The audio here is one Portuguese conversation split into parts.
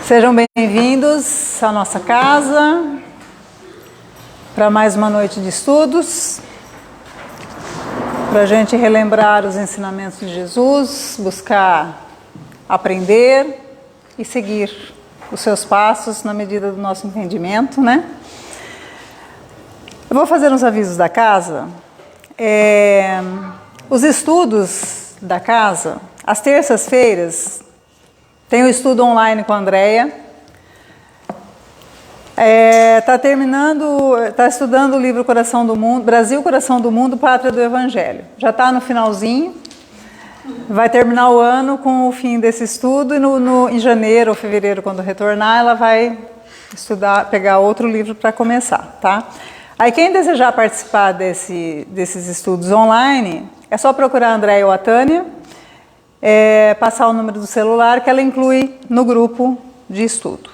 Sejam bem-vindos à nossa casa para mais uma noite de estudos, para a gente relembrar os ensinamentos de Jesus, buscar aprender e seguir os seus passos na medida do nosso entendimento, né? Eu vou fazer uns avisos da casa. Os estudos da casa, às terças-feiras, tem o estudo online com a Andréia. Está estudando o livro Coração do Mundo, Brasil, Coração do Mundo, Pátria do Evangelho. Já está no finalzinho. Vai terminar o ano com o fim desse estudo e em janeiro ou fevereiro, quando retornar, ela vai estudar, pegar outro livro para começar, tá? Aí quem desejar participar desses estudos online, é só procurar a Andréia ou a Tânia, passar o número do celular que ela inclui no grupo de estudo.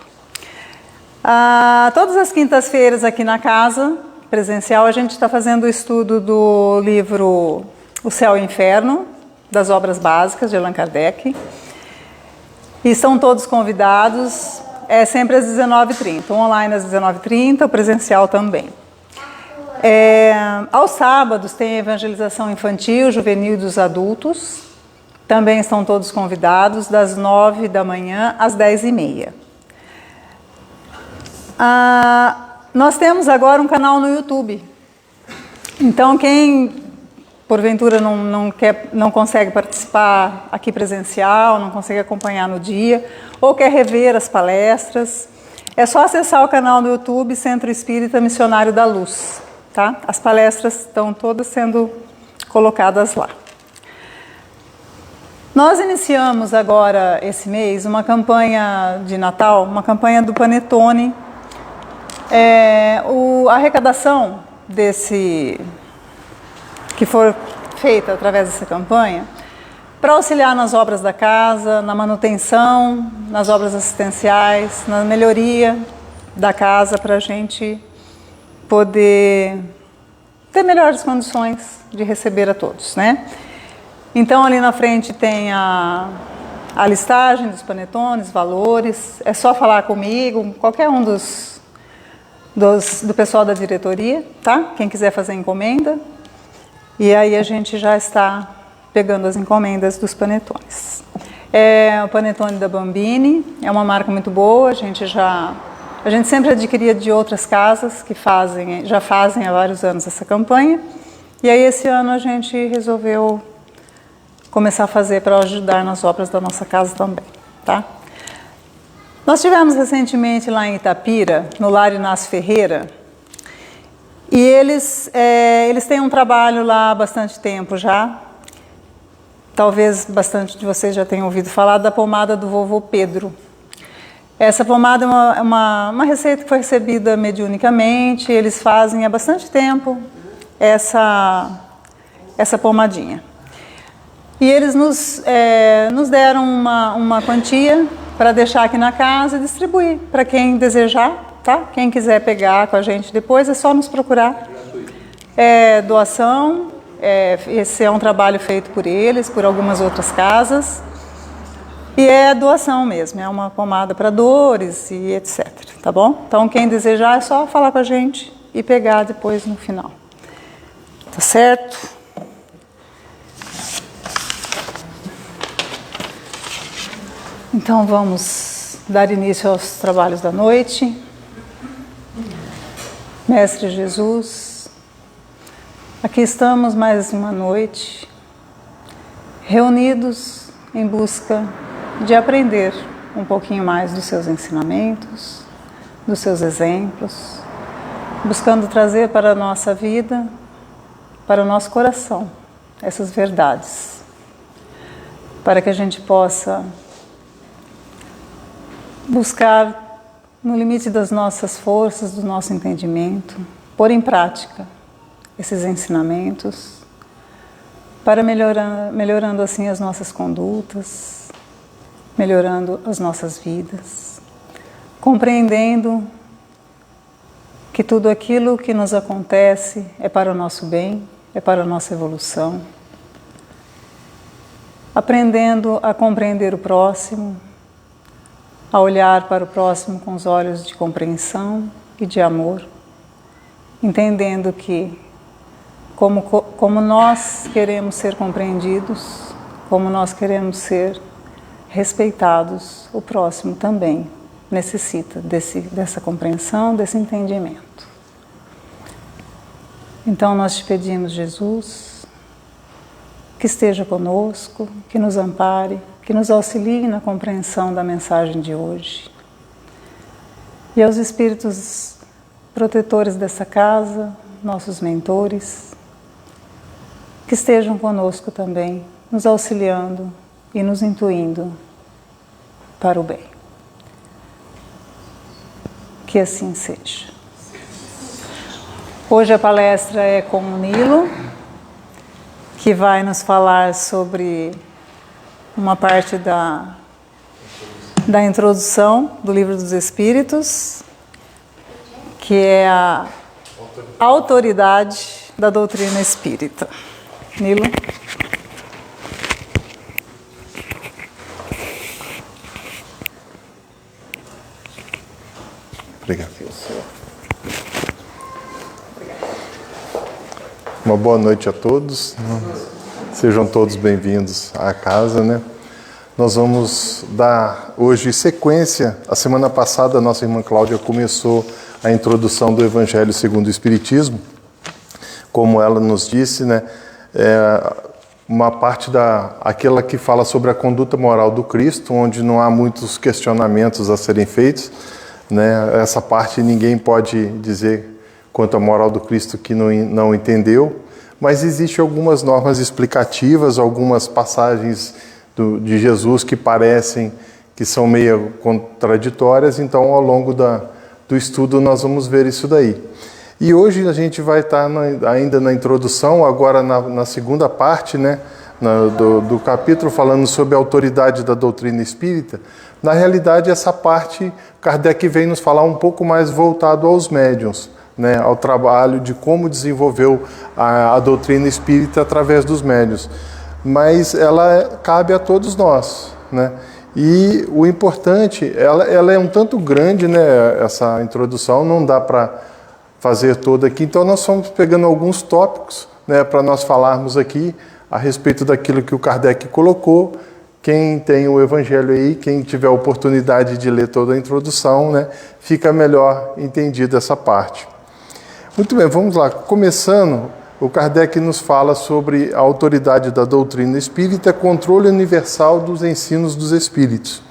Todas as quintas-feiras aqui na casa, presencial, a gente está fazendo o estudo do livro O Céu e o Inferno, das obras básicas de Allan Kardec. E são todos convidados, sempre às 19h30, online às 19h30, o presencial também. Aos sábados tem a evangelização infantil, juvenil e dos adultos. Também estão todos convidados, das 9 da manhã às 10h30. Nós temos agora um canal no YouTube. Então, quem porventura não consegue participar aqui presencial, não consegue acompanhar no dia, ou quer rever as palestras, é só acessar o canal no YouTube Centro Espírita Missionário da Luz. Tá? As palestras estão todas sendo colocadas lá. Nós iniciamos agora, esse mês, uma campanha de Natal, uma campanha do Panetone. A arrecadação que for feita através dessa campanha, para auxiliar nas obras da casa, na manutenção, nas obras assistenciais, na melhoria da casa, para a gente poder ter melhores condições de receber a todos, né? Então, ali na frente tem a listagem dos panetones, valores. É só falar comigo, qualquer um do pessoal da diretoria, tá? Quem quiser fazer encomenda. E aí a gente já está pegando as encomendas dos panetones. O panetone da Bambini é uma marca muito boa. A gente sempre adquiria de outras casas que já fazem há vários anos essa campanha. E aí esse ano a gente resolveu começar a fazer para ajudar nas obras da nossa casa também, tá? Nós tivemos recentemente lá em Itapira, no Lar Inácio Ferreira, e eles têm um trabalho lá há bastante tempo já. Talvez bastante de vocês já tenham ouvido falar da pomada do vovô Pedro. Essa pomada é uma receita que foi recebida mediunicamente, eles fazem há bastante tempo essa pomadinha. E eles nos deram uma quantia para deixar aqui na casa e distribuir para quem desejar, tá? Quem quiser pegar com a gente depois é só nos procurar. Doação, esse é um trabalho feito por eles, por algumas outras casas. E é doação mesmo, é uma pomada para dores e etc, tá bom? Então quem desejar é só falar com a gente e pegar depois no final. Tá certo? Então vamos dar início aos trabalhos da noite. Mestre Jesus, aqui estamos mais uma noite, reunidos em busca de aprender um pouquinho mais dos seus ensinamentos, dos seus exemplos, buscando trazer para a nossa vida, para o nosso coração, essas verdades, para que a gente possa buscar, no limite das nossas forças, do nosso entendimento, pôr em prática esses ensinamentos, para melhorando assim as nossas condutas, melhorando as nossas vidas, compreendendo que tudo aquilo que nos acontece é para o nosso bem, é para a nossa evolução, aprendendo a compreender o próximo, a olhar para o próximo com os olhos de compreensão e de amor, entendendo que, como nós queremos ser compreendidos, como nós queremos ser respeitados, o próximo também necessita dessa compreensão, desse entendimento. Então nós te pedimos, Jesus, que esteja conosco, que nos ampare, que nos auxilie na compreensão da mensagem de hoje. E aos espíritos protetores dessa casa, nossos mentores, que estejam conosco também, nos auxiliando e nos intuindo para o bem. Que assim seja. Hoje a palestra é com o Nilo, que vai nos falar sobre uma parte da introdução do Livro dos Espíritos, que é a autoridade da doutrina espírita. Nilo. Obrigado. Uma boa noite a todos. Sejam todos bem-vindos à casa, né? Nós vamos dar hoje sequência. A semana passada, a nossa irmã Cláudia começou a introdução do Evangelho segundo o Espiritismo. Como ela nos disse, né? Uma parte aquela que fala sobre a conduta moral do Cristo, onde não há muitos questionamentos a serem feitos, né? Essa parte ninguém pode dizer quanto à moral do Cristo que não entendeu, mas existem algumas normas explicativas, algumas passagens de Jesus que parecem que são meio contraditórias, então ao longo do estudo nós vamos ver isso daí. E hoje a gente vai estar ainda na introdução, agora na segunda parte, né, do capítulo, falando sobre a autoridade da doutrina espírita. Na realidade, essa parte, Kardec vem nos falar um pouco mais voltado aos médiuns, né, ao trabalho de como desenvolveu a doutrina espírita através dos médiuns. Mas ela cabe a todos nós, né? E o importante, ela é um tanto grande, né, essa introdução, não dá para fazer toda aqui, então nós estamos pegando alguns tópicos, né, para nós falarmos aqui a respeito daquilo que o Kardec colocou. Quem tem o Evangelho aí, quem tiver a oportunidade de ler toda a introdução, né, fica melhor entendida essa parte. Muito bem, vamos lá. Começando, o Kardec nos fala sobre a autoridade da doutrina espírita, controle universal dos ensinos dos espíritos,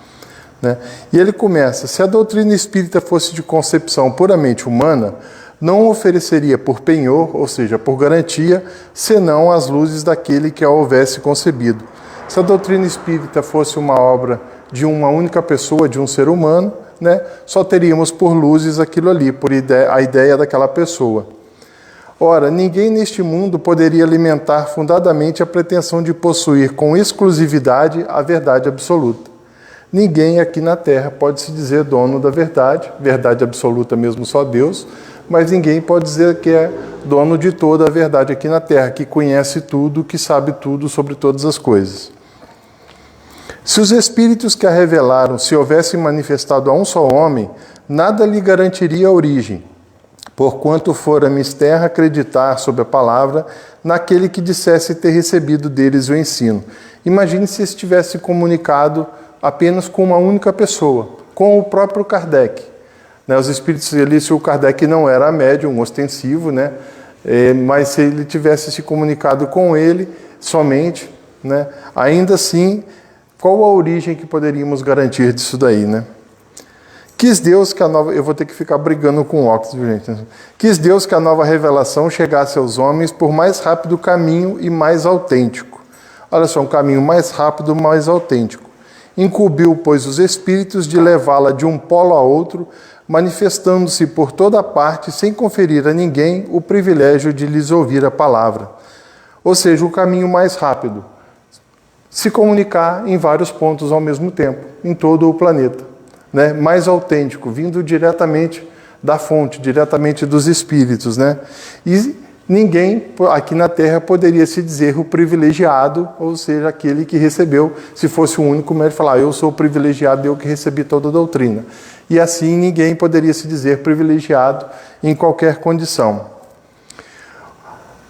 né? E ele começa: se a doutrina espírita fosse de concepção puramente humana, não ofereceria por penhor, ou seja, por garantia, senão as luzes daquele que a houvesse concebido. Se a doutrina espírita fosse uma obra de uma única pessoa, de um ser humano, né, só teríamos por luzes aquilo ali, a ideia daquela pessoa. Ora, ninguém neste mundo poderia alimentar fundadamente a pretensão de possuir com exclusividade a verdade absoluta. Ninguém aqui na Terra pode se dizer dono da verdade absoluta mesmo só Deus, mas ninguém pode dizer que é dono de toda a verdade aqui na Terra, que conhece tudo, que sabe tudo sobre todas as coisas. Se os espíritos que a revelaram se houvessem manifestado a um só homem, nada lhe garantiria a origem, porquanto fora mister acreditar sob a palavra naquele que dissesse ter recebido deles o ensino. Imagine se estivesse comunicado apenas com uma única pessoa, com o próprio Kardec. Os espíritos ali, se o Kardec não era médium ostensivo, né? Mas se ele tivesse se comunicado com ele somente, né? Ainda assim, qual a origem que poderíamos garantir disso daí, né? Quis Deus que a nova... Eu vou ter que ficar brigando com óculos, gente. Quis Deus que a nova revelação chegasse aos homens por mais rápido caminho e mais autêntico. Olha só, um caminho mais rápido, mais autêntico. Incumbiu, pois, os espíritos de levá-la de um polo a outro, manifestando-se por toda parte, sem conferir a ninguém o privilégio de lhes ouvir a palavra. Ou seja, o caminho mais rápido. Se comunicar em vários pontos ao mesmo tempo, em todo o planeta, né? Mais autêntico, vindo diretamente da fonte, diretamente dos espíritos, né? E ninguém aqui na Terra poderia se dizer o privilegiado, ou seja, aquele que recebeu, se fosse o único médium, falar, eu sou o privilegiado, eu que recebi toda a doutrina. E assim ninguém poderia se dizer privilegiado em qualquer condição.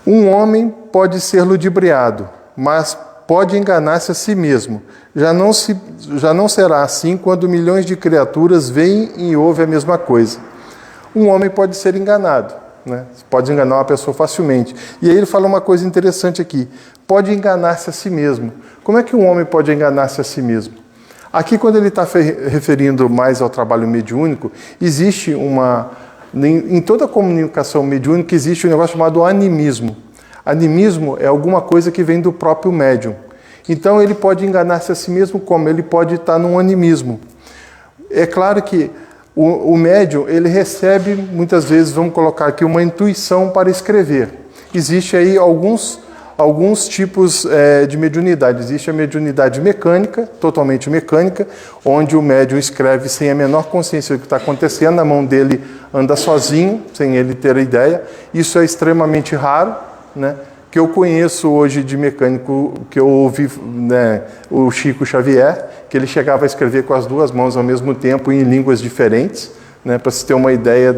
Um homem pode ser ludibriado, mas pode enganar-se a si mesmo. Já não será assim quando milhões de criaturas veem e ouvem a mesma coisa. Um homem pode ser enganado, né? Pode enganar uma pessoa facilmente. E aí ele fala uma coisa interessante aqui. Pode enganar-se a si mesmo. Como é que um homem pode enganar-se a si mesmo? Aqui, quando ele está referindo mais ao trabalho mediúnico, existe em toda a comunicação mediúnica existe um negócio chamado animismo. Animismo é alguma coisa que vem do próprio médium. Então ele pode enganar-se a si mesmo como? Ele pode estar num animismo. É claro que o médium, ele recebe, muitas vezes, vamos colocar aqui, uma intuição para escrever. Existe aí alguns tipos de mediunidade. Existe a mediunidade mecânica, totalmente mecânica, onde o médium escreve sem a menor consciência do que está acontecendo, a mão dele anda sozinho, sem ele ter a ideia. Isso é extremamente raro, né? Que eu conheço hoje de mecânico, que eu ouvi, né, o Chico Xavier, que ele chegava a escrever com as duas mãos ao mesmo tempo em línguas diferentes, né, para se ter uma ideia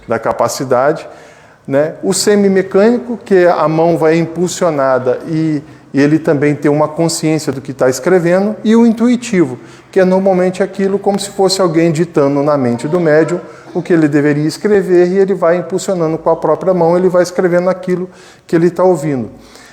da capacidade. Né? O semimecânico, que a mão vai impulsionada e ele também tem uma consciência do que está escrevendo, e o intuitivo, que é normalmente aquilo como se fosse alguém ditando na mente do médium o que ele deveria escrever, e ele vai impulsionando com a própria mão, ele vai escrevendo aquilo que ele está ouvindo.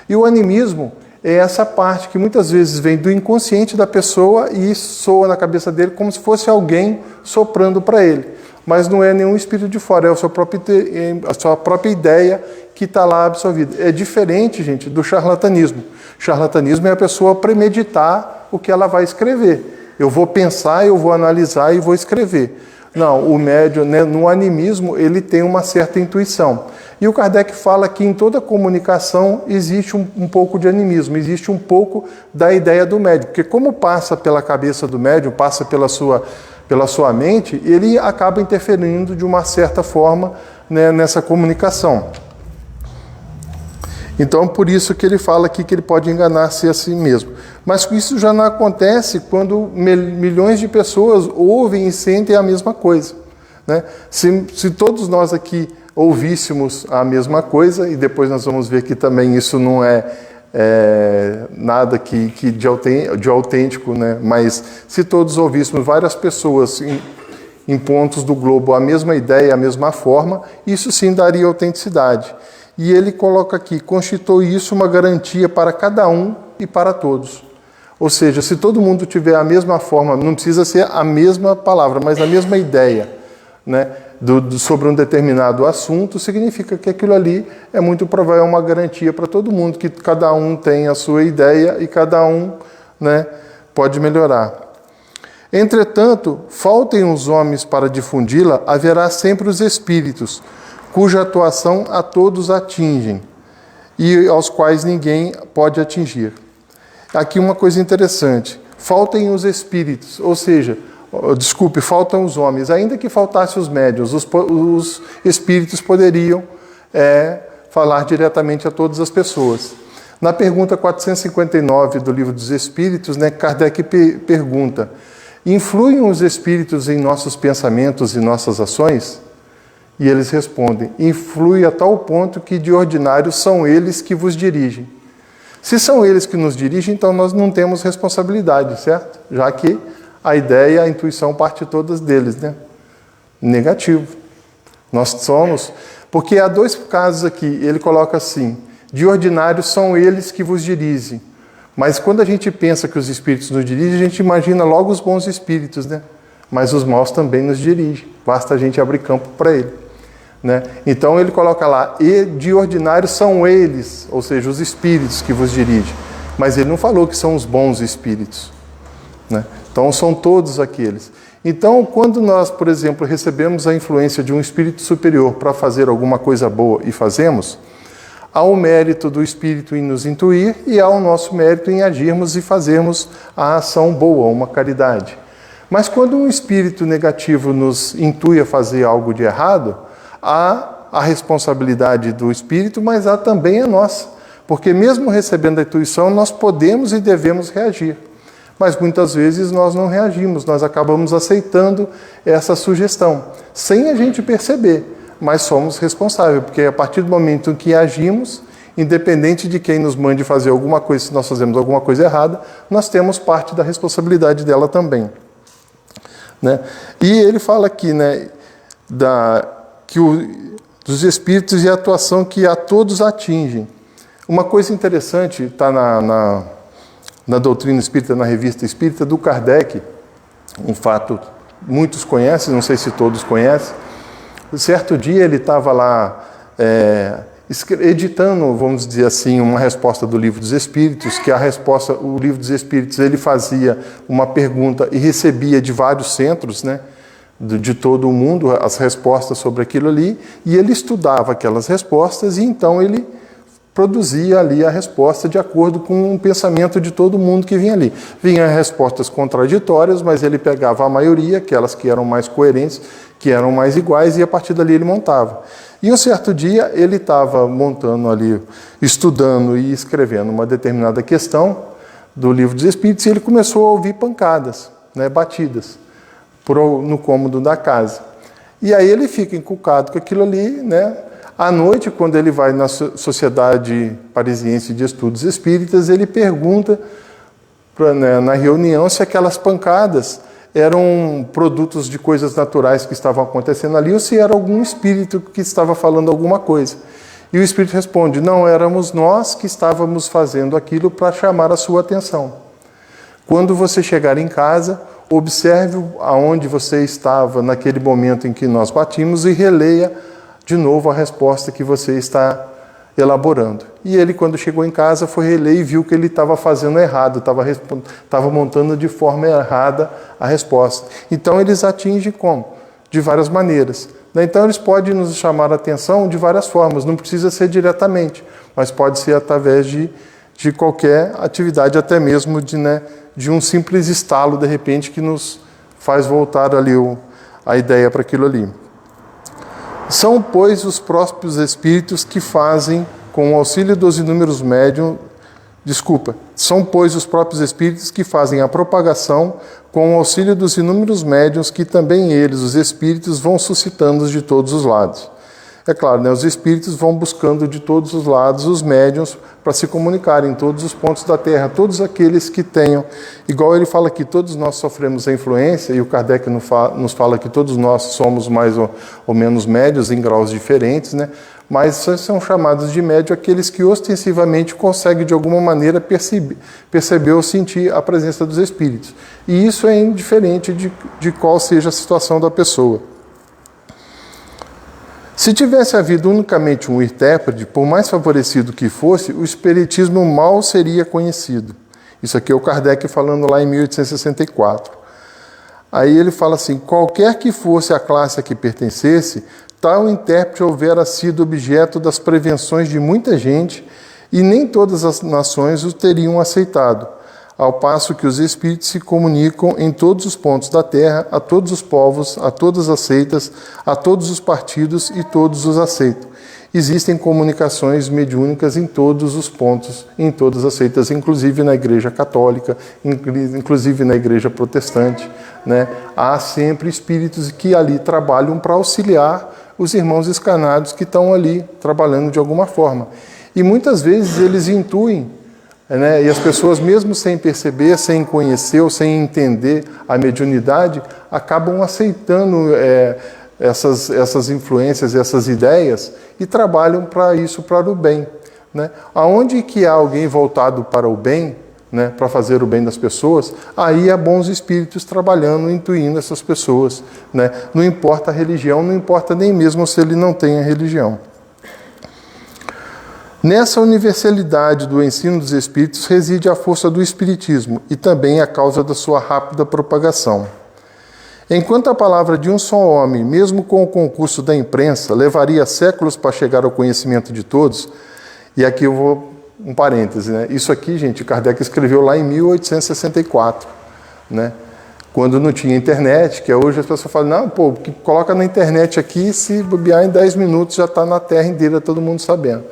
E o animismo é essa parte que muitas vezes vem do inconsciente da pessoa e soa na cabeça dele como se fosse alguém soprando para ele. Mas não é nenhum espírito de fora, é a sua própria ideia que está lá absorvida. É diferente, gente, do charlatanismo. Charlatanismo é a pessoa premeditar o que ela vai escrever. Eu vou pensar, eu vou analisar e vou escrever. Não, o médium, né, no animismo, ele tem uma certa intuição. E o Kardec fala que em toda comunicação existe um pouco de animismo, existe um pouco da ideia do médium. Porque como passa pela cabeça do médium, passa pela sua mente, ele acaba interferindo de uma certa forma, né, nessa comunicação. Então, por isso que ele fala aqui que ele pode enganar-se a si mesmo. Mas isso já não acontece quando milhões de pessoas ouvem e sentem a mesma coisa. Né? Se todos nós aqui ouvíssemos a mesma coisa, e depois nós vamos ver que também isso não é nada de autêntico, né? Mas se todos ouvíssemos várias pessoas em pontos do globo a mesma ideia, a mesma forma, isso sim daria autenticidade. E ele coloca aqui, constitui isso uma garantia para cada um e para todos. Ou seja, se todo mundo tiver a mesma forma, não precisa ser a mesma palavra, mas a mesma ideia, né, sobre um determinado assunto, significa que aquilo ali é muito provável, é uma garantia para todo mundo, que cada um tem a sua ideia e cada um, né, pode melhorar. Entretanto, faltem os homens para difundi-la, haverá sempre os espíritos, cuja atuação a todos atingem e aos quais ninguém pode atingir. Aqui uma coisa interessante, faltem os espíritos, ou seja, faltam os homens, ainda que faltasse os médiuns, os espíritos poderiam falar diretamente a todas as pessoas. Na pergunta 459 do Livro dos Espíritos, né, Kardec pergunta, influem os espíritos em nossos pensamentos e nossas ações? E eles respondem, influi a tal ponto que de ordinário são eles que vos dirigem. Se são eles que nos dirigem, então nós não temos responsabilidade, certo? Já que a ideia, a intuição parte todas deles, né? Negativo. Nós somos... Porque há dois casos aqui, ele coloca assim, de ordinário são eles que vos dirigem. Mas quando a gente pensa que os espíritos nos dirigem, a gente imagina logo os bons espíritos, né? Mas os maus também nos dirigem. Basta a gente abrir campo para ele. Né? Então ele coloca lá, e de ordinário são eles, ou seja, os espíritos que vos dirigem. Mas ele não falou que são os bons espíritos. Né? Então são todos aqueles. Então quando nós, por exemplo, recebemos a influência de um espírito superior para fazer alguma coisa boa e fazemos, há o mérito do espírito em nos intuir e há o nosso mérito em agirmos e fazermos a ação boa, uma caridade. Mas quando um espírito negativo nos intui a fazer algo de errado, há a responsabilidade do espírito, mas há também a nossa. Porque mesmo recebendo a intuição, nós podemos e devemos reagir. Mas muitas vezes nós não reagimos, nós acabamos aceitando essa sugestão, sem a gente perceber, mas somos responsáveis, porque a partir do momento em que agimos, independente de quem nos mande fazer alguma coisa, se nós fazemos alguma coisa errada, nós temos parte da responsabilidade dela também. Né? E ele fala aqui, né, dos espíritos e a atuação que a todos atingem. Uma coisa interessante está na doutrina espírita, na revista espírita, do Kardec, um fato muitos conhecem, não sei se todos conhecem. Certo dia ele estava lá editando, vamos dizer assim, uma resposta do Livro dos Espíritos, que o Livro dos Espíritos, ele fazia uma pergunta e recebia de vários centros, né, de todo o mundo, as respostas sobre aquilo ali, e ele estudava aquelas respostas e então ele produzia ali a resposta de acordo com o pensamento de todo mundo que vinha ali. Vinham respostas contraditórias, mas ele pegava a maioria, aquelas que eram mais coerentes, que eram mais iguais, e a partir dali ele montava. E um certo dia ele estava montando ali, estudando e escrevendo uma determinada questão do Livro dos Espíritos, e ele começou a ouvir pancadas, né, batidas, no cômodo da casa. E aí ele fica encucado com aquilo ali, né? À noite, quando ele vai na Sociedade Parisiense de Estudos Espíritas, ele pergunta na reunião se aquelas pancadas eram produtos de coisas naturais que estavam acontecendo ali ou se era algum espírito que estava falando alguma coisa. E o espírito responde: não, éramos nós que estávamos fazendo aquilo para chamar a sua atenção. Quando você chegar em casa, observe aonde você estava naquele momento em que nós batimos e releia de novo a resposta que você está elaborando. E ele, quando chegou em casa, foi reler e viu que ele estava fazendo errado, estava montando de forma errada a resposta. Então, eles atingem como? De várias maneiras. Então, eles podem nos chamar a atenção de várias formas, não precisa ser diretamente, mas pode ser através de qualquer atividade, até mesmo de um simples estalo, de repente, que nos faz voltar ali a ideia para aquilo ali. São, pois, os próprios espíritos que fazem, com o auxílio dos inúmeros médiuns, são, pois, os próprios espíritos que fazem a propagação com o auxílio dos inúmeros médiuns que também eles, os espíritos, vão suscitando de todos os lados. É claro, né, os espíritos vão buscando de todos os lados os médiuns para se comunicar em todos os pontos da Terra, todos aqueles que tenham, igual ele fala que todos nós sofremos a influência, e o Kardec nos fala que todos nós somos mais ou menos médios em graus diferentes, né? Mas são chamados de médio aqueles que ostensivamente conseguem de alguma maneira perceber ou sentir a presença dos espíritos. E isso é indiferente de qual seja a situação da pessoa. Se tivesse havido unicamente um intérprete, por mais favorecido que fosse, o espiritismo mal seria conhecido. Isso aqui é o Kardec falando lá em 1864. Aí ele fala assim: qualquer que fosse a classe a que pertencesse, tal intérprete houvera sido objeto das prevenções de muita gente e nem todas as nações o teriam aceitado, ao passo que os espíritos se comunicam em todos os pontos da terra, a todos os povos, a todas as seitas, a todos os partidos e todos os aceitam. Existem comunicações mediúnicas em todos os pontos, em todas as seitas, inclusive na Igreja Católica, inclusive na Igreja Protestante, né? Há sempre espíritos que ali trabalham para auxiliar os irmãos escarnados que estão ali trabalhando de alguma forma. E muitas vezes eles intuem, né? E as pessoas, mesmo sem perceber, sem conhecer ou sem entender a mediunidade, acabam aceitando essas influências, essas ideias, e trabalham para isso, para o bem. Né? Aonde que há alguém voltado para o bem, né, para fazer o bem das pessoas, aí há bons espíritos trabalhando, intuindo essas pessoas. Né? Não importa a religião, não importa nem mesmo se ele não tem a religião. Nessa universalidade do ensino dos espíritos reside a força do espiritismo e também a causa da sua rápida propagação. Enquanto a palavra de um só homem, mesmo com o concurso da imprensa, levaria séculos para chegar ao conhecimento de todos, e aqui eu vou um parêntese, né? Isso aqui, gente, Kardec escreveu lá em 1864, né? quando não tinha internet, que hoje as pessoas falam, não, pô, coloca na internet aqui, se bobear em 10 minutos já está na terra inteira, todo mundo sabendo.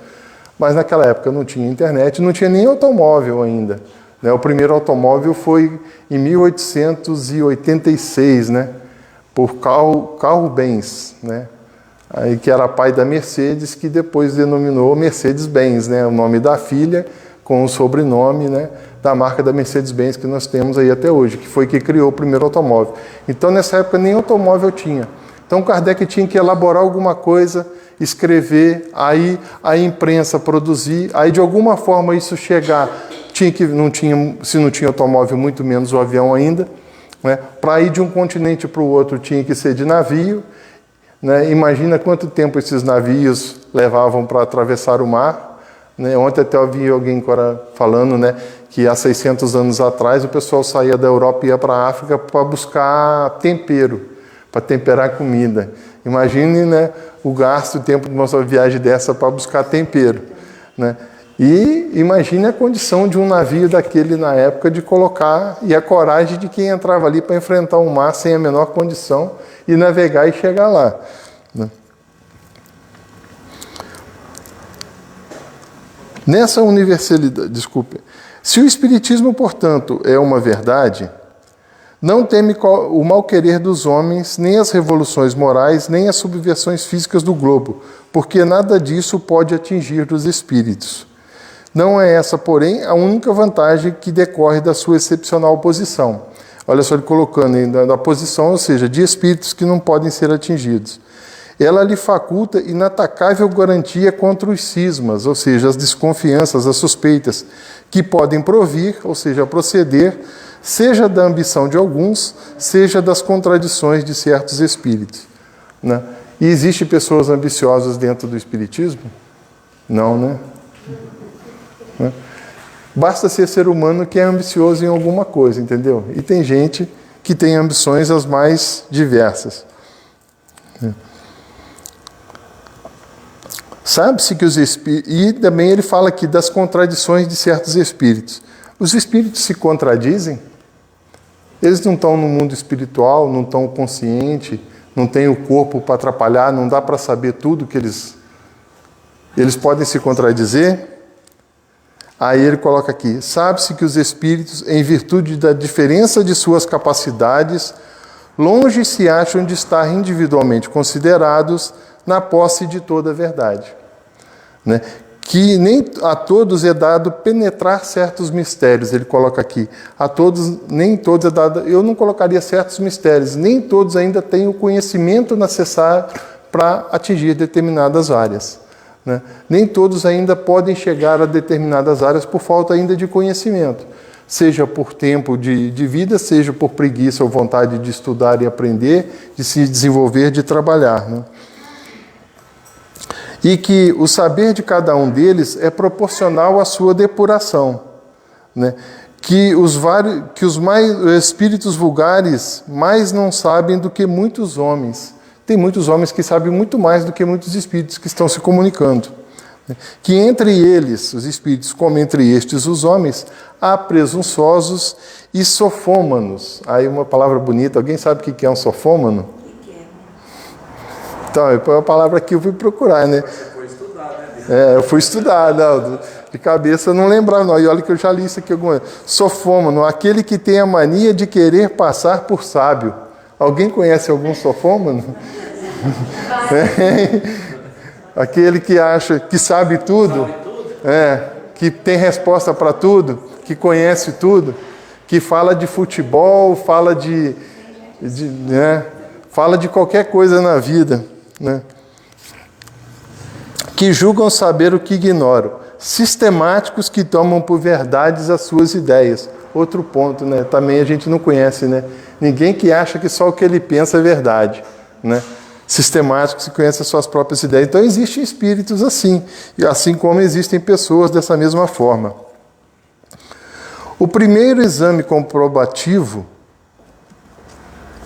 Mas naquela época não tinha internet, não tinha nem automóvel ainda. Né? O primeiro automóvel foi em 1886, né? Por Carl Benz, né? Aí, que era pai da Mercedes, que depois denominou Mercedes-Benz, né? O nome da filha com o sobrenome, né? Da marca da Mercedes-Benz que nós temos aí até hoje, que foi que criou o primeiro automóvel. Então, nessa época, nem automóvel tinha. Então, Kardec tinha que elaborar alguma coisa, escrever, aí a imprensa produzir, aí de alguma forma isso chegar, se não tinha automóvel, muito menos o avião ainda, né? Para ir de um continente para o outro tinha que ser de navio, né? Imagina quanto tempo esses navios levavam para atravessar o mar, né? Ontem até eu vi alguém falando, né, que há 600 anos atrás o pessoal saía da Europa e ia para a África para buscar tempero, para temperar comida. Imagine, né, o gasto, o tempo de uma viagem dessa para buscar tempero, né? E imagine a condição de um navio daquele na época de colocar, e a coragem de quem entrava ali para enfrentar o mar sem a menor condição e navegar e chegar lá, né? Nessa universalidade, desculpe, se o Espiritismo, portanto, é uma verdade, não teme o mal-querer dos homens, nem as revoluções morais, nem as subversões físicas do globo, porque nada disso pode atingir os espíritos. Não é essa, porém, a única vantagem que decorre da sua excepcional posição. Olha só ele colocando ainda da posição, ou seja, de espíritos que não podem ser atingidos. Ela lhe faculta inatacável garantia contra os cismas, ou seja, as desconfianças, as suspeitas, que podem provir, ou seja, proceder, seja da ambição de alguns, seja das contradições de certos espíritos, né? E existem pessoas ambiciosas dentro do espiritismo? Não, né? Basta ser humano que é ambicioso em alguma coisa, entendeu? E tem gente que tem ambições as mais diversas. Sabe-se que os espíritos... E também ele fala aqui das contradições de certos espíritos. Os espíritos se contradizem? Eles não estão no mundo espiritual, não estão conscientes, não têm o corpo para atrapalhar, não dá para saber tudo que eles podem se contradizer? Aí ele coloca aqui, sabe-se que os espíritos, em virtude da diferença de suas capacidades, longe se acham de estar individualmente considerados na posse de toda a verdade, né? Que nem a todos é dado penetrar certos mistérios, ele coloca aqui, nem todos é dado, eu não colocaria certos mistérios, nem todos ainda têm o conhecimento necessário para atingir determinadas áreas, né? Nem todos ainda podem chegar a determinadas áreas por falta ainda de conhecimento, seja por tempo de vida, seja por preguiça ou vontade de estudar e aprender, de se desenvolver, de trabalhar, né? E que o saber de cada um deles é proporcional à sua depuração, né? Que os espíritos vulgares mais não sabem do que muitos homens. Tem muitos homens que sabem muito mais do que muitos espíritos que estão se comunicando. Que entre eles, os espíritos, como entre estes os homens, há presunçosos e sofômanos. Aí uma palavra bonita, alguém sabe o que é um sofômano? Então, é a palavra que eu fui procurar, né? Você foi estudar, né? Eu fui estudar, não, de cabeça eu não lembrava, não. E olha que eu já li isso aqui alguma vez. Sofômano, aquele que tem a mania de querer passar por sábio. Alguém conhece algum sofômano? Aquele que acha que sabe tudo, que tem resposta para tudo, que conhece tudo, que fala de futebol, fala fala de qualquer coisa na vida, né? Que julgam saber o que ignoram, sistemáticos que tomam por verdades as suas ideias. Outro ponto, né? Também a gente não conhece, né? Ninguém que acha que só o que ele pensa é verdade, né? Sistemáticos que conhecem as suas próprias ideias. Então existem espíritos assim, e assim como existem pessoas dessa mesma forma. O primeiro exame comprobativo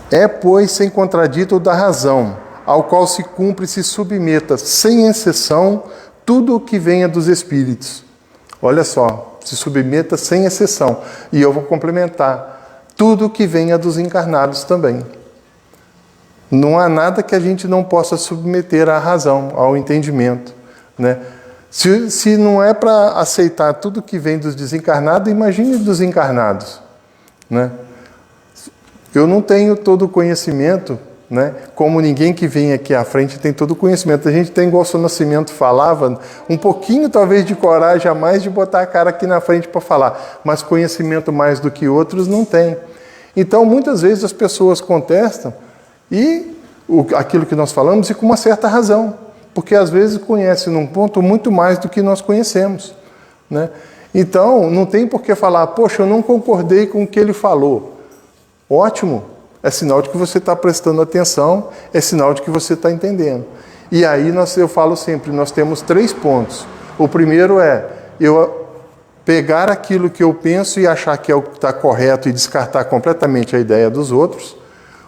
é, pois, sem contradito da razão, ao qual se cumpre e se submeta, sem exceção, tudo o que venha dos espíritos. Olha só, se submeta sem exceção. E eu vou complementar. tudo que venha dos encarnados também. Não há nada que a gente não possa submeter à razão, ao entendimento, né? Se não é para aceitar tudo que vem dos desencarnados, imagine dos encarnados, né? Eu não tenho todo o conhecimento, né? Como ninguém que vem aqui à frente tem todo o conhecimento. A gente tem, igual o Seu Nascimento falava, um pouquinho talvez de coragem a mais de botar a cara aqui na frente para falar, mas conhecimento mais do que outros não tem. Então, muitas vezes as pessoas contestam aquilo que nós falamos e com uma certa razão, porque às vezes conhecem num ponto muito mais do que nós conhecemos, né? Então, não tem por que falar, poxa, eu não concordei com o que ele falou. Ótimo, é sinal de que você está prestando atenção, é sinal de que você está entendendo. E aí eu falo sempre, nós temos 3 pontos. O primeiro é eu pegar aquilo que eu penso e achar que é o que está correto e descartar completamente a ideia dos outros.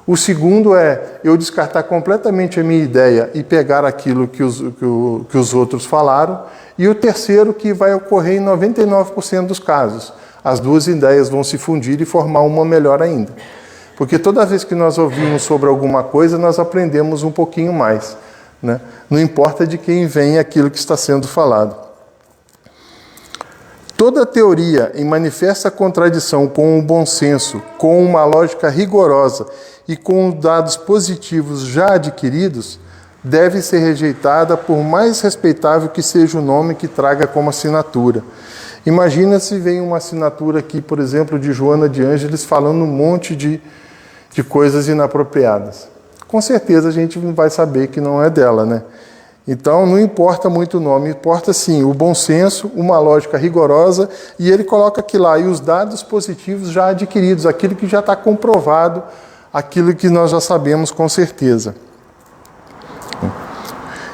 O segundo é eu descartar completamente a minha ideia e pegar aquilo que os outros falaram. E o terceiro, que vai ocorrer em 99% dos casos. As 2 ideias vão se fundir e formar uma melhor ainda. Porque toda vez que nós ouvimos sobre alguma coisa, nós aprendemos um pouquinho mais, né? Não importa de quem vem aquilo que está sendo falado. Toda teoria em manifesta contradição com o bom senso, com uma lógica rigorosa e com dados positivos já adquiridos, deve ser rejeitada por mais respeitável que seja o nome que traga como assinatura. Imagina se vem uma assinatura aqui, por exemplo, de Joana de Ângeles falando um monte de coisas inapropriadas. Com certeza a gente vai saber que não é dela, né? Então não importa muito o nome, importa sim o bom senso, uma lógica rigorosa, e ele coloca aqui lá, e os dados positivos já adquiridos, aquilo que já está comprovado, aquilo que nós já sabemos com certeza.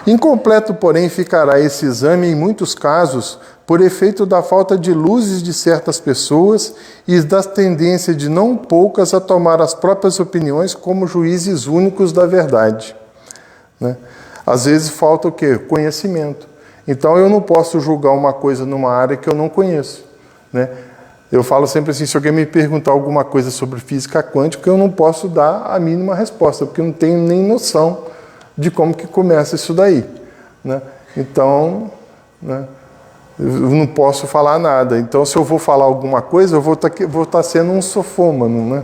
Incompleto, porém, ficará esse exame em muitos casos por efeito da falta de luzes de certas pessoas e da tendência de não poucas a tomar as próprias opiniões como juízes únicos da verdade, né? Às vezes falta o quê? Conhecimento. Então eu não posso julgar uma coisa numa área que eu não conheço, né? Eu falo sempre assim, se alguém me perguntar alguma coisa sobre física quântica, eu não posso dar a mínima resposta, porque eu não tenho nem noção de como que começa isso daí, né? Então, né, eu não posso falar nada. Então, se eu vou falar alguma coisa, eu vou estar sendo um sofômano, né?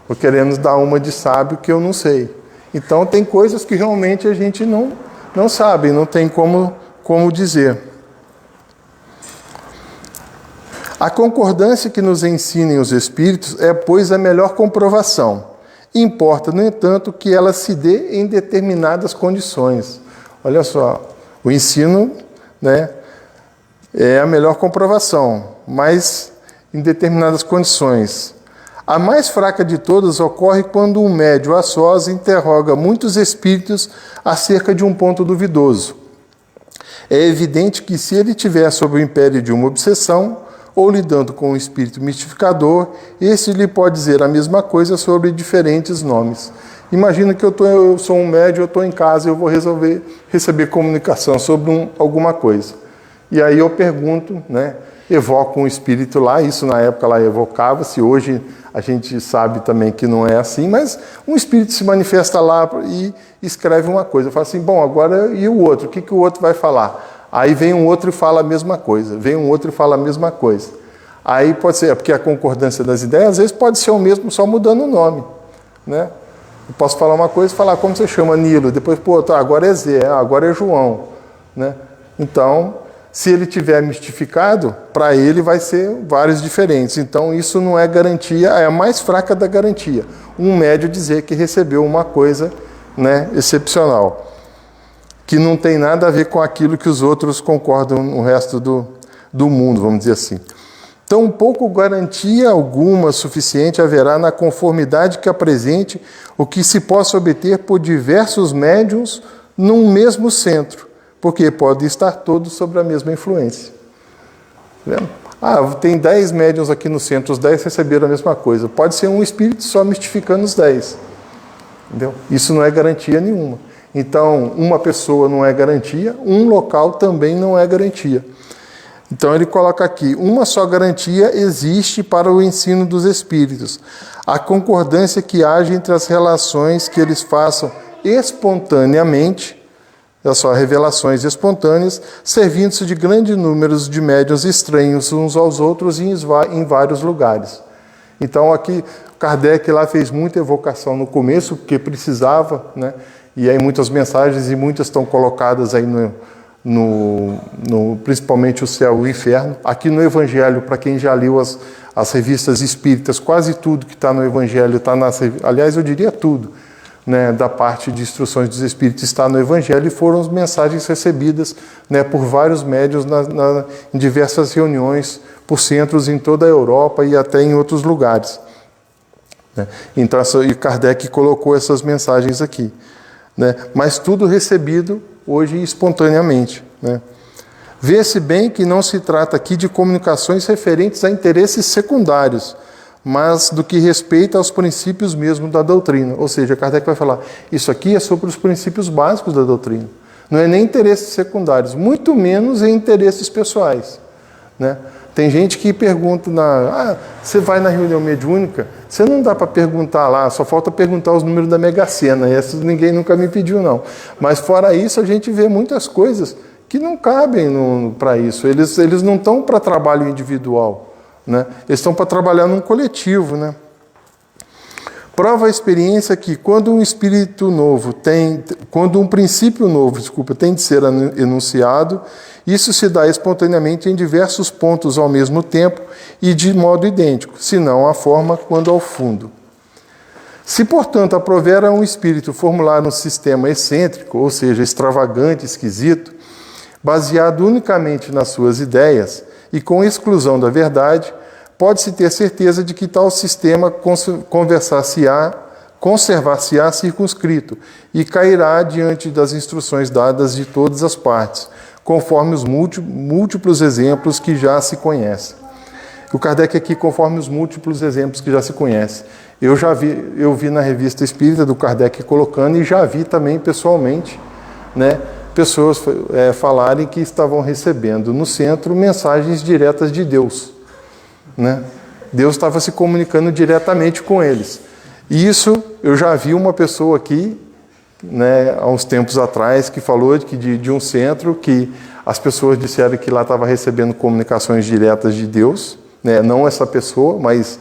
Vou querendo dar uma de sábio que eu não sei. Então, tem coisas que realmente a gente não sabe, não tem como dizer. A concordância que nos ensinem os Espíritos é, pois, a melhor comprovação. Importa, no entanto, que ela se dê em determinadas condições. Olha só, o ensino, né, é a melhor comprovação, mas em determinadas condições. A mais fraca de todas ocorre quando um médium a sós interroga muitos espíritos acerca de um ponto duvidoso. É evidente que se ele estiver sob o império de uma obsessão, ou lidando com um espírito mistificador, este lhe pode dizer a mesma coisa sobre diferentes nomes. Imagina que eu sou um médium, eu estou em casa e eu vou receber comunicação sobre alguma coisa. E aí eu pergunto, né, evoco um espírito lá, isso na época lá evocava-se, hoje a gente sabe também que não é assim, mas um espírito se manifesta lá e escreve uma coisa. Eu falo assim, bom, agora e o outro? O que o outro vai falar? Aí vem um outro e fala a mesma coisa, vem um outro e fala a mesma coisa. Aí pode ser, porque a concordância das ideias, às vezes pode ser o mesmo, só mudando o nome, né? Eu posso falar uma coisa e falar, como você chama? Nilo, depois, pô, tá, agora é Zé, agora é João, né? Então, se ele tiver mistificado, para ele vai ser vários diferentes. Então, isso não é garantia, é a mais fraca da garantia. Um médium dizer que recebeu uma coisa, né, excepcional, que não tem nada a ver com aquilo que os outros concordam no resto do mundo, vamos dizer assim. Tampouco garantia alguma suficiente haverá na conformidade que apresente o que se possa obter por diversos médiuns num mesmo centro, porque podem estar todos sob a mesma influência. Vendo? Tem 10 médiuns aqui no centro, os 10 receberam a mesma coisa. Pode ser um espírito só mistificando os 10. Entendeu? Isso não é garantia nenhuma. Então, uma pessoa não é garantia, um local também não é garantia. Então ele coloca aqui: uma só garantia existe para o ensino dos espíritos, a concordância que haja entre as relações que eles façam espontaneamente, olha só, revelações espontâneas, servindo-se de grandes números de médiuns estranhos uns aos outros em vários lugares. Então aqui Kardec lá fez muita evocação no começo, porque precisava, né? E aí muitas mensagens, e muitas estão colocadas aí principalmente o céu e o inferno. Aqui no Evangelho, para quem já leu as revistas espíritas, quase tudo que está no Evangelho está aliás, eu diria tudo, né, da parte de instruções dos espíritos está no Evangelho, e foram as mensagens recebidas, né, por vários médiuns em diversas reuniões, por centros em toda a Europa e até em outros lugares. Né? Então, e Kardec colocou essas mensagens aqui. Né? Mas tudo recebido hoje espontaneamente. Né? Vê-se bem que não se trata aqui de comunicações referentes a interesses secundários, mas do que respeita aos princípios mesmo da doutrina. Ou seja, Kardec vai falar, isso aqui é sobre os princípios básicos da doutrina. Não é nem interesses secundários, muito menos em interesses pessoais. Né? Tem gente que pergunta, você vai na reunião mediúnica, você não dá para perguntar lá, só falta perguntar os números da Mega Sena, essas ninguém nunca me pediu não. Mas fora isso, a gente vê muitas coisas que não cabem para isso, eles não estão para trabalho individual, né? Eles estão para trabalhar num coletivo. Né? Prova a experiência que quando um princípio novo tem de ser enunciado, isso se dá espontaneamente em diversos pontos ao mesmo tempo e de modo idêntico, senão a forma quando ao fundo. Se, portanto, aprover a um espírito formular um sistema excêntrico, ou seja, extravagante, esquisito, baseado unicamente nas suas ideias e com exclusão da verdade, pode-se ter certeza de que tal sistema conservar-se-á circunscrito e cairá diante das instruções dadas de todas as partes, conforme os múltiplos exemplos que já se conhecem. O Kardec aqui, conforme os múltiplos exemplos que já se conhecem. Eu vi na revista espírita do Kardec colocando, e já vi também pessoalmente, né, pessoas falarem que estavam recebendo no centro mensagens diretas de Deus. Né? Deus estava se comunicando diretamente com eles. E isso, eu já vi uma pessoa aqui, né, há uns tempos atrás, que falou de um centro que as pessoas disseram que lá estava recebendo comunicações diretas de Deus, né, não essa pessoa, mas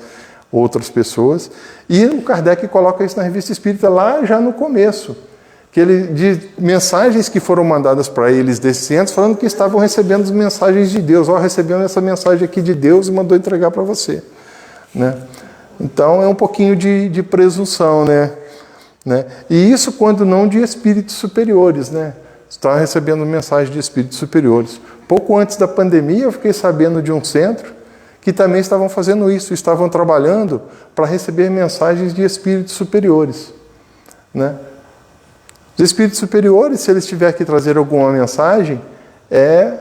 outras pessoas. E o Kardec coloca isso na revista espírita lá já no começo, de mensagens que foram mandadas para eles desses centros, falando que estavam recebendo as mensagens de Deus. Recebendo essa mensagem aqui de Deus e mandou entregar para você. Né? Então é um pouquinho de presunção, né? E isso quando não de espíritos superiores, né? Estava recebendo mensagem de espíritos superiores. Pouco antes da pandemia eu fiquei sabendo de um centro que também estavam fazendo isso, estavam trabalhando para receber mensagens de espíritos superiores. Né? Os espíritos superiores, se eles tiverem que trazer alguma mensagem, é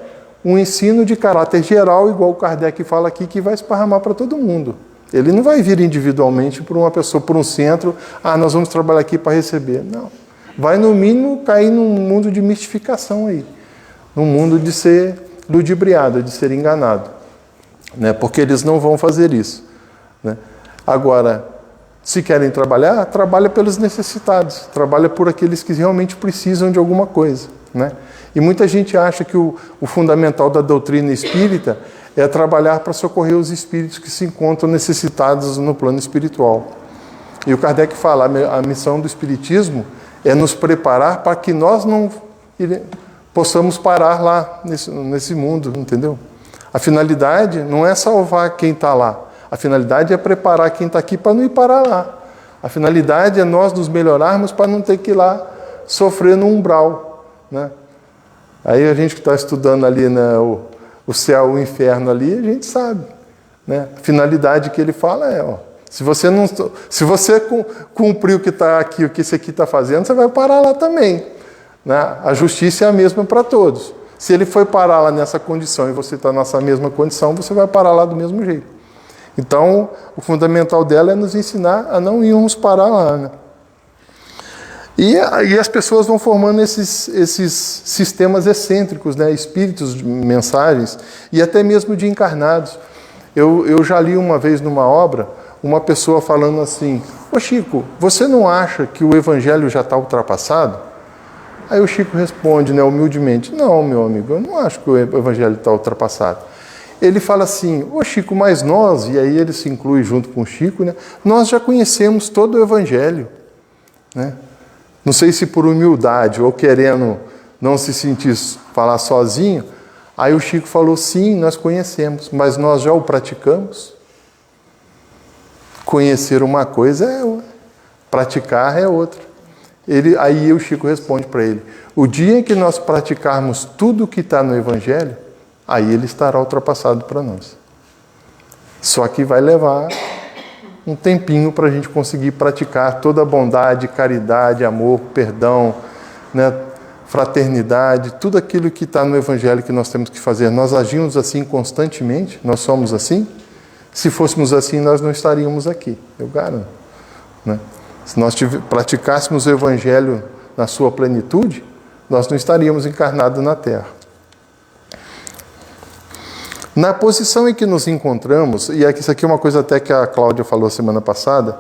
um ensino de caráter geral, igual o Kardec fala aqui, que vai esparramar para todo mundo. Ele não vai vir individualmente por uma pessoa, por um centro, nós vamos trabalhar aqui para receber. Não. Vai, no mínimo, cair num mundo de mistificação aí. Num mundo de ser ludibriado, de ser enganado. Né? Porque eles não vão fazer isso. Né? Agora, se querem trabalhar, trabalha pelos necessitados. Trabalha por aqueles que realmente precisam de alguma coisa. Né? E muita gente acha que o fundamental da doutrina espírita é trabalhar para socorrer os espíritos que se encontram necessitados no plano espiritual. E o Kardec fala, a missão do espiritismo é nos preparar para que nós não possamos parar lá nesse mundo, entendeu? A finalidade não é salvar quem está lá. A finalidade é preparar quem está aqui para não ir parar lá. A finalidade é nós nos melhorarmos para não ter que ir lá sofrer no umbral. Né? Aí a gente que está estudando ali, né, o céu, o inferno ali, a gente sabe. Né? A finalidade que ele fala é, se você cumprir o que está aqui, o que esse aqui está fazendo, você vai parar lá também. Né? A justiça é a mesma para todos. Se ele foi parar lá nessa condição e você está nessa mesma condição, você vai parar lá do mesmo jeito. Então, o fundamental dela é nos ensinar a não irmos parar lá. Né? E aí as pessoas vão formando esses sistemas excêntricos, né? Espíritos de mensagens e até mesmo de encarnados. Eu já li uma vez numa obra uma pessoa falando assim: ô Chico, você não acha que o evangelho já está ultrapassado? Aí o Chico responde, né, humildemente: não, meu amigo, eu não acho que o evangelho está ultrapassado. Ele fala assim: ô Chico, mas nós, e aí ele se inclui junto com o Chico, né, nós já conhecemos todo o evangelho, né? Não sei se por humildade ou querendo não se sentir falar sozinho. Aí o Chico falou: sim, nós conhecemos, mas nós já o praticamos. Conhecer uma coisa é uma, praticar é outra. Aí o Chico responde para ele: o dia em que nós praticarmos tudo o que está no Evangelho, aí ele estará ultrapassado para nós. Só que vai levar um tempinho para a gente conseguir praticar toda a bondade, caridade, amor, perdão, né, fraternidade, tudo aquilo que está no Evangelho que nós temos que fazer. Nós agimos assim constantemente? Nós somos assim? Se fôssemos assim, nós não estaríamos aqui, eu garanto, né? Se nós praticássemos o Evangelho na sua plenitude, nós não estaríamos encarnados na Terra. Na posição em que nos encontramos, e isso aqui é uma coisa até que a Cláudia falou semana passada,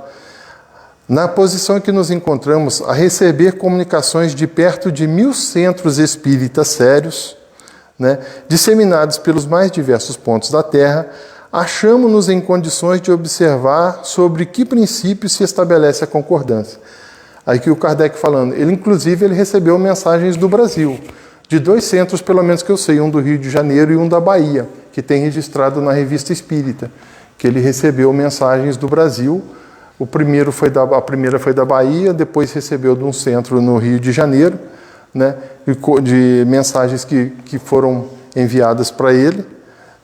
na posição em que nos encontramos a receber comunicações de perto de 1000 centros espíritas sérios, né, disseminados pelos mais diversos pontos da Terra, achamos-nos em condições de observar sobre que princípios se estabelece a concordância. Aí que o Kardec falando, ele recebeu mensagens do Brasil, de 2 centros, pelo menos que eu sei, um do Rio de Janeiro e um da Bahia, que tem registrado na Revista Espírita, que ele recebeu mensagens do Brasil. A primeira foi da Bahia, depois recebeu de um centro no Rio de Janeiro, né, de mensagens que foram enviadas para ele,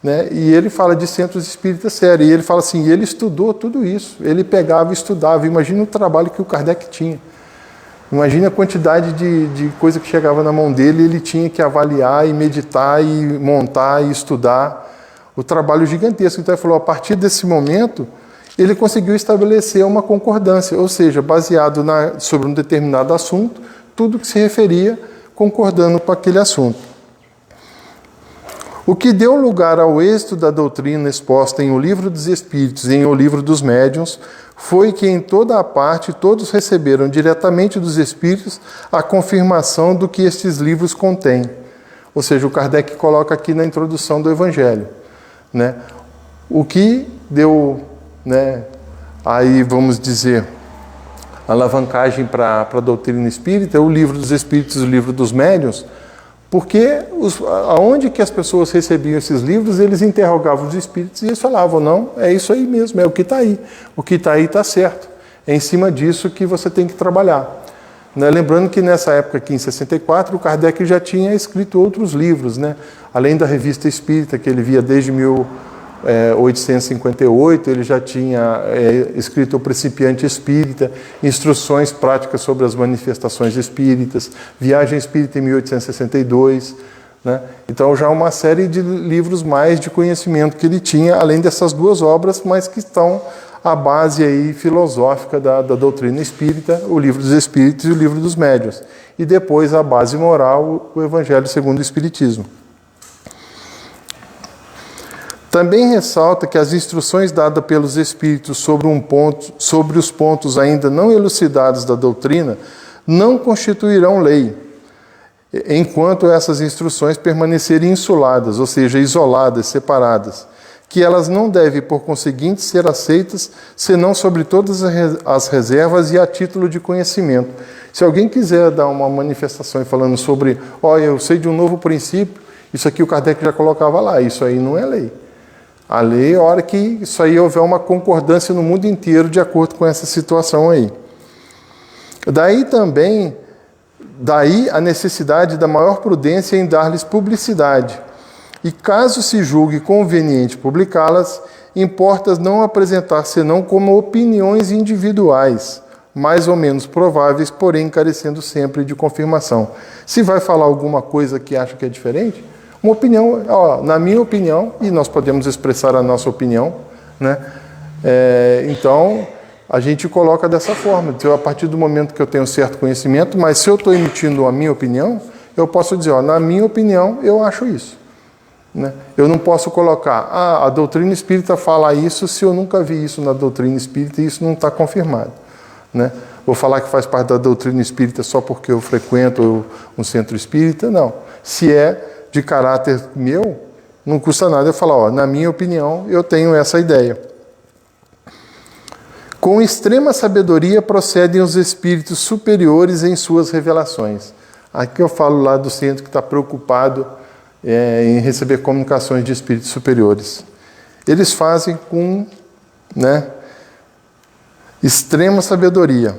né, e ele fala de centros espíritas sérios, e ele fala assim, ele estudou tudo isso, ele pegava e estudava. Imagina o trabalho que o Kardec tinha. Imagina a quantidade de coisa que chegava na mão dele, ele tinha que avaliar e meditar e montar e estudar. O trabalho gigantesco. Então ele falou, a partir desse momento, ele conseguiu estabelecer uma concordância, ou seja, baseado sobre um determinado assunto, tudo que se referia concordando com aquele assunto. O que deu lugar ao êxito da doutrina exposta em O Livro dos Espíritos e em O Livro dos Médiuns foi que em toda a parte todos receberam diretamente dos Espíritos a confirmação do que estes livros contêm. Ou seja, o Kardec coloca aqui na introdução do Evangelho, né, o que deu, né, aí vamos dizer, alavancagem para a doutrina espírita, o Livro dos Espíritos e o Livro dos Médiuns, porque aonde que as pessoas recebiam esses livros, eles interrogavam os espíritos e eles falavam, não, é isso aí mesmo, é o que está aí. O que está aí está certo. É em cima disso que você tem que trabalhar. Né? Lembrando que nessa época aqui, em 64, o Kardec já tinha escrito outros livros, né? Além da Revista Espírita, que ele via desde 1858, ele já tinha escrito O Principiante Espírita, Instruções Práticas sobre as Manifestações Espíritas, Viagem Espírita em 1862, né? Então já uma série de livros mais de conhecimento que ele tinha, além dessas 2 obras, mas que estão à base aí filosófica da doutrina espírita, o Livro dos Espíritos e o Livro dos Médiuns, e depois a base moral, o Evangelho segundo o Espiritismo. Também ressalta que as instruções dadas pelos Espíritos sobre os pontos ainda não elucidados da doutrina não constituirão lei, enquanto essas instruções permanecerem insuladas, ou seja, isoladas, separadas, que elas não devem, por conseguinte, ser aceitas, senão sobre todas as reservas e a título de conhecimento. Se alguém quiser dar uma manifestação falando sobre, olha, eu sei de um novo princípio, isso aqui o Kardec já colocava lá, isso aí não é lei. A lei é a hora que isso aí houver uma concordância no mundo inteiro de acordo com essa situação aí. Daí a necessidade da maior prudência em dar-lhes publicidade. E caso se julgue conveniente publicá-las, importa não apresentar senão como opiniões individuais, mais ou menos prováveis, porém carecendo sempre de confirmação. Se vai falar alguma coisa que acha que é diferente, uma opinião, na minha opinião, e nós podemos expressar a nossa opinião, né? Então, a gente coloca dessa forma. Então, a partir do momento que eu tenho certo conhecimento, mas se eu estou emitindo a minha opinião, eu posso dizer, ó, na minha opinião, eu acho isso. Né? Eu não posso colocar, a doutrina espírita fala isso se eu nunca vi isso na doutrina espírita e isso não está confirmado. Né? Vou falar que faz parte da doutrina espírita só porque eu frequento um centro espírita? Não. Se é de caráter meu, não custa nada eu falar, ó, na minha opinião, eu tenho essa ideia. Com extrema sabedoria procedem os espíritos superiores em suas revelações. Aqui eu falo lá do centro que está preocupado em receber comunicações de espíritos superiores. Eles fazem com, né, extrema sabedoria.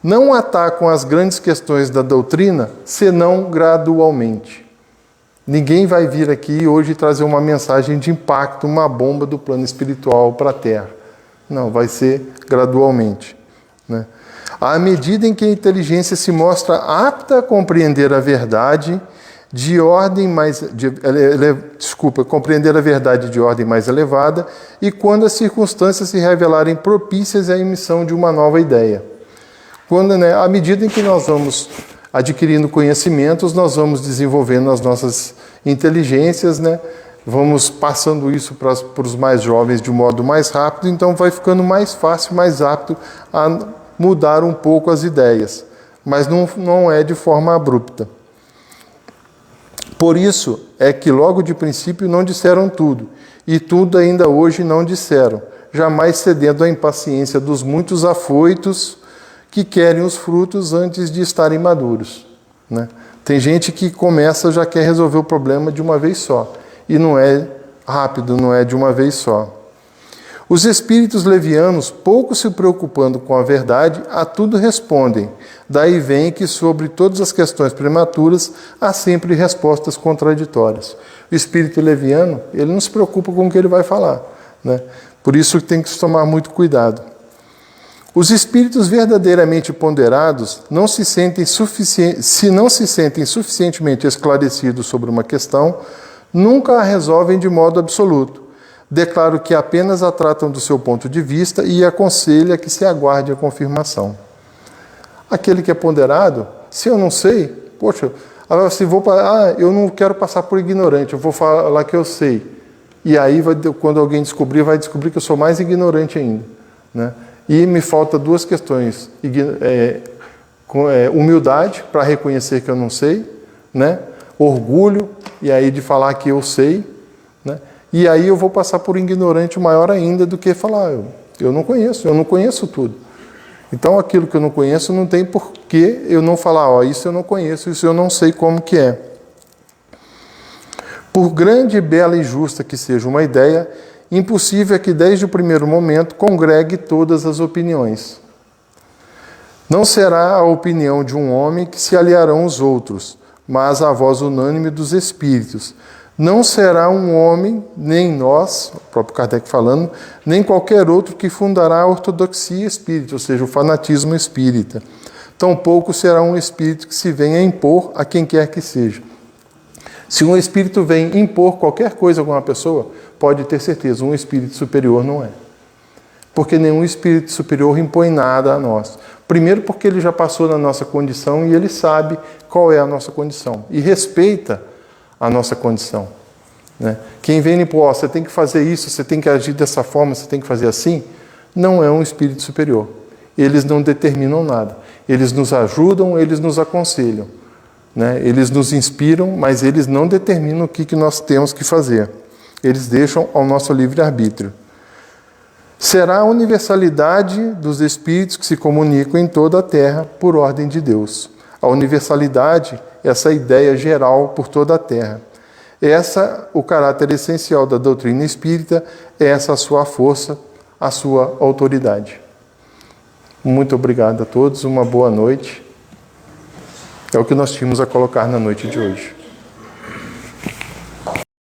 Não atacam as grandes questões da doutrina, senão gradualmente. Ninguém vai vir aqui hoje trazer uma mensagem de impacto, uma bomba do plano espiritual para a Terra. Não, vai ser gradualmente. Né? À medida em que a inteligência se mostra apta a compreender a verdade de ordem mais... compreender a verdade de ordem mais elevada e quando as circunstâncias se revelarem propícias à emissão de uma nova ideia. Quando, né, à medida em que nós vamos adquirindo conhecimentos, nós vamos desenvolvendo as nossas inteligências, né? Vamos passando isso para os mais jovens de um modo mais rápido, então vai ficando mais fácil, mais apto a mudar um pouco as ideias, mas não é de forma abrupta. Por isso é que logo de princípio não disseram tudo, e tudo ainda hoje não disseram, jamais cedendo à impaciência dos muitos afoitos que querem os frutos antes de estarem maduros. Né? Tem gente que começa, já quer resolver o problema de uma vez só. E não é rápido, não é de uma vez só. Os espíritos levianos, pouco se preocupando com a verdade, a tudo respondem. Daí vem que sobre todas as questões prematuras há sempre respostas contraditórias. O espírito leviano, ele não se preocupa com o que ele vai falar. Né? Por isso tem que se tomar muito cuidado. Os espíritos verdadeiramente ponderados não se sentem se não se sentem suficientemente esclarecidos sobre uma questão, nunca a resolvem de modo absoluto. Declaro que apenas a tratam do seu ponto de vista e aconselha que se aguarde a confirmação. Aquele que é ponderado, se eu não sei, poxa, eu não quero passar por ignorante, eu vou falar que eu sei. E aí, quando alguém descobrir, vai descobrir que eu sou mais ignorante ainda. Né? E me falta duas questões. Humildade, para reconhecer que eu não sei, né? Orgulho, e aí de falar que eu sei, né? E aí eu vou passar por ignorante maior ainda do que falar, eu não conheço tudo. Então aquilo que eu não conheço não tem por que eu não falar, isso eu não conheço, isso eu não sei como que é. Por grande, bela e justa que seja uma ideia, impossível é que desde o primeiro momento congregue todas as opiniões. Não será a opinião de um homem que se aliarão os outros, mas a voz unânime dos espíritos. Não será um homem, nem nós, o próprio Kardec falando, nem qualquer outro que fundará a ortodoxia espírita, ou seja, o fanatismo espírita. Tampouco será um espírito que se venha impor a quem quer que seja. Se um espírito vem impor qualquer coisa a uma pessoa, pode ter certeza, um espírito superior não é. Porque nenhum espírito superior impõe nada a nós. Primeiro porque ele já passou na nossa condição e ele sabe qual é a nossa condição. E respeita a nossa condição. Né? Quem vem impor, você tem que fazer isso, você tem que agir dessa forma, você tem que fazer assim, não é um espírito superior. Eles não determinam nada. Eles nos ajudam, eles nos aconselham. Né? Eles nos inspiram, mas eles não determinam o que nós temos que fazer. Eles deixam ao nosso livre-arbítrio. Será a universalidade dos espíritos que se comunicam em toda a Terra por ordem de Deus. A universalidade, essa ideia geral por toda a Terra. Essa, o caráter essencial da doutrina espírita, essa a sua força, a sua autoridade. Muito obrigado a todos, uma boa noite. É o que nós tínhamos a colocar na noite de hoje.